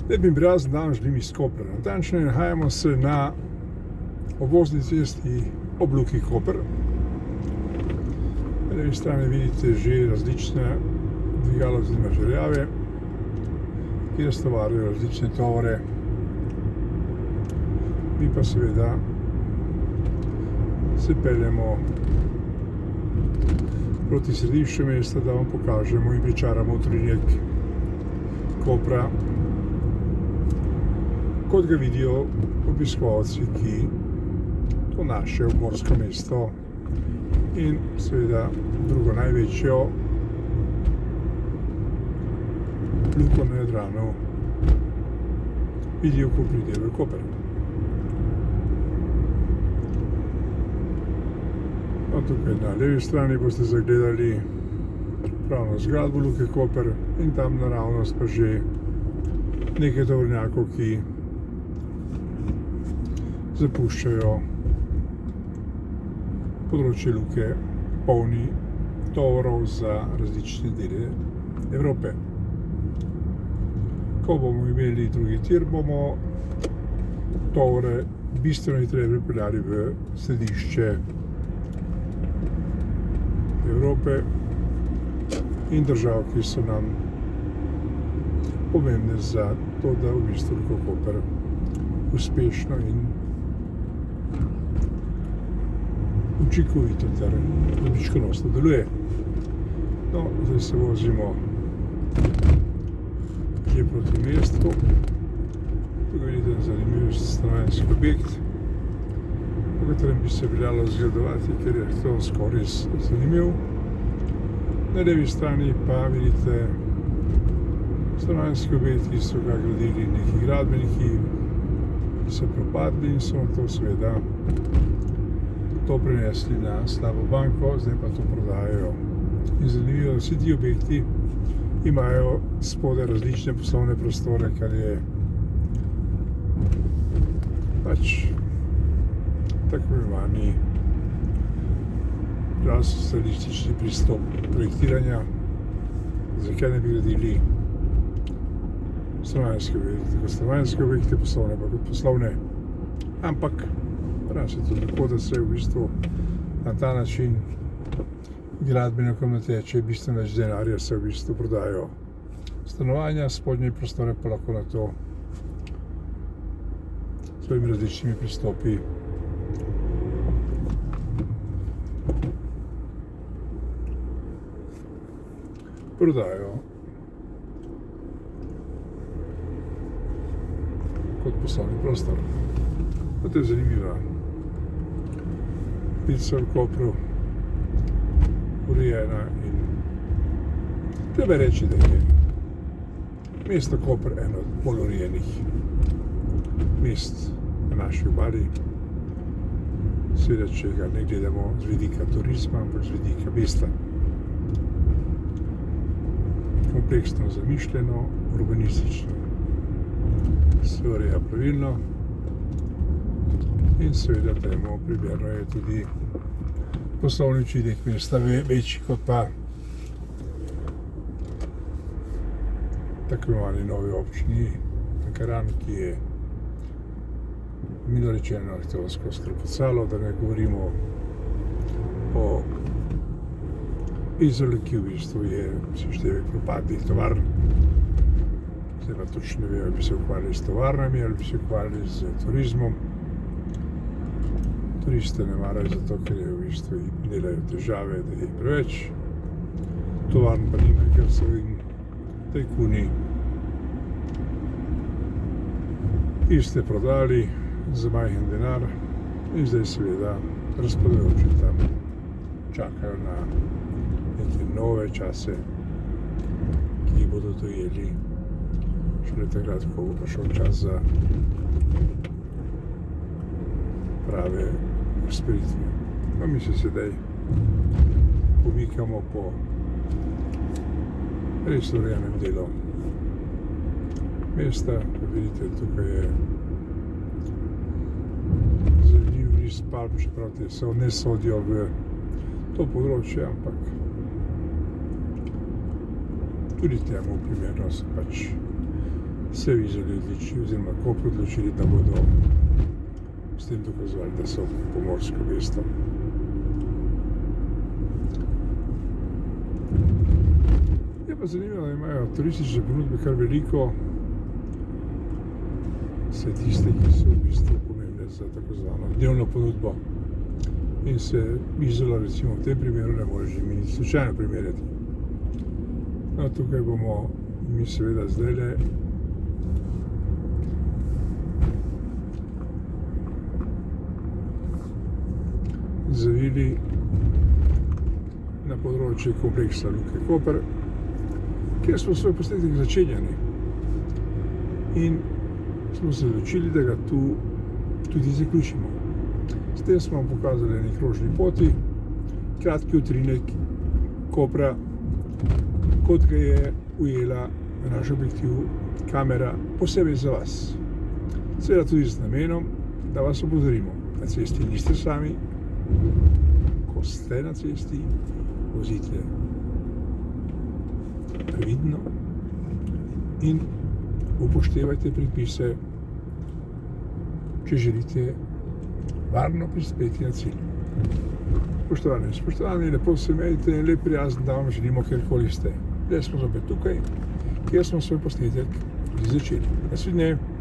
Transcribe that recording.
Lep in prijazen dan želim iz Kopra. Natančneje nahajamo se na obvozni cesti ob Luki Koper. Na levi strani vidite že različne dvigala oziroma žerjave, kjer stovarjajo različne tovore. Mi pa seveda se peljemo proti središču mesta, da vam pokažemo in pričaramo utrinek Kopra, kot ga vidijo obiskovalci, ki to naše obmorsko mesto in seveda drugo največjo luko na Jadranu vidijo, ko pridejo v Koper. Tukaj na levi strani boste zagledali pravno zgradbo Luke Koper in tam naravnost pa že nekaj tovornjakov, ki zapuščajo področje luke, polni tovorov za različne dele Evrope. Ko bomo imeli drugi tir, bomo tovore bistveno hitreje pripeljali v središče Evrope in držav, ki so nam pomembne za to, da v bistvu Luka Koper uspešno in učinkovito ter dobičkonosno deluje. No, zdaj se vozimo že proti mestu. Tukaj vidite zanimiv stanovanjski objekt, po katerem bi se veljalo zgledovati, ker je to skoraj zanimiv. Na levi strani pa vidite stanovanjski objekt, ki so ga gradili neki gradbeniki, ki so propadli in so na to seveda to prenesli na slabo banko, zdaj pa to prodajajo. In zanimivo, da vsi ti objekti imajo spodaj različne poslovne prostore, kar je pač tako imenovani socialistični pristop projektiranja. Zakaj ne bi gradili stanovanjske objekte, kot stanovanjske objekte, poslovne pa kot poslovne. Ampak pravi se to tako, da se v bistvu na ta način gradbenikom nateče bistveno več denarja, se v bistvu prodajo stanovanja, spodnje prostore pa lahko na to svojimi različnimi pristopi prodajo kot poslovni prostor. To je zanimiva pica v Kopru, urejena in treba reči, da je mesto Koper eno od bolj urejenih mest na naši obali. Seveda, če ga ne gledamo z vidika turizma, ampak z vidika mesta. Kompleksno zamišljeno, urbanistično se ureja pravilno in seveda temu primerno je tudi poslovni učinek mesta večji kot pa tako imenovani novi občini Ankaran, ki je milo rečeno arhitektonsko skrpucalo, da ne govorimo o Izoli, ki v bistvu je seštevek propadlih tovarn. Zdaj pa točno ne vem, ali bi se ukvarjali s tovarnami ali bi se ukvarjali z turizmom. Turiste ne marajo zato, ker je v bistvu delajo težave, da je preveč. Tovarn pa nima, ker so jim tajkuni iste prodali za majhen denar in zdaj seveda razpadajoči tam čakajo na neke nove čase, ki jih bodo dojeli šele takrat, ko bo prišel čas za prave usmeritve. No, mi se sedaj pomikamo po res urejenem delu mesta. Kot vidite, tukaj je zanimiv niz palm, čeprav te ne sodijo v to področje, ampak tudi temu primerno se pač se Vizeli odločili, oziroma Kopru odločili, da bodo s tem dokazovali, da so pomorsko mesto. Je pa zanimivo, da imajo turistične ponudbe kar veliko, vse tiste, ki so v bistvu pomembne za tako zvano dnevno ponudbo. In se Izola recimo v tem primeru ne more že mi slučajno primerjati. No, tukaj bomo mi seveda zdajle zavili na področje kompleksa Luke Koper, kjer smo svoj posnetek začenjali. In smo se odločili, da ga tu tudi zaključimo. S tem smo vam pokazali na krožni poti, kratki utrinek Kopra, kot ga je ujela naš objektiv kamera posebej za vas. Seveda tudi z namenom, da vas opozorimo, na cesti niste sami, ko ste na cesti, vozite previdno in upoštevajte predpise, če želite varno prispeti na cilj. Spoštovani, lepo se imejte in lep prijazen dan vam želimo, kjerkoli ste. Zdaj smo zopet tukaj, kjer smo svoj posnetek tudi začeli. Nasvidenje.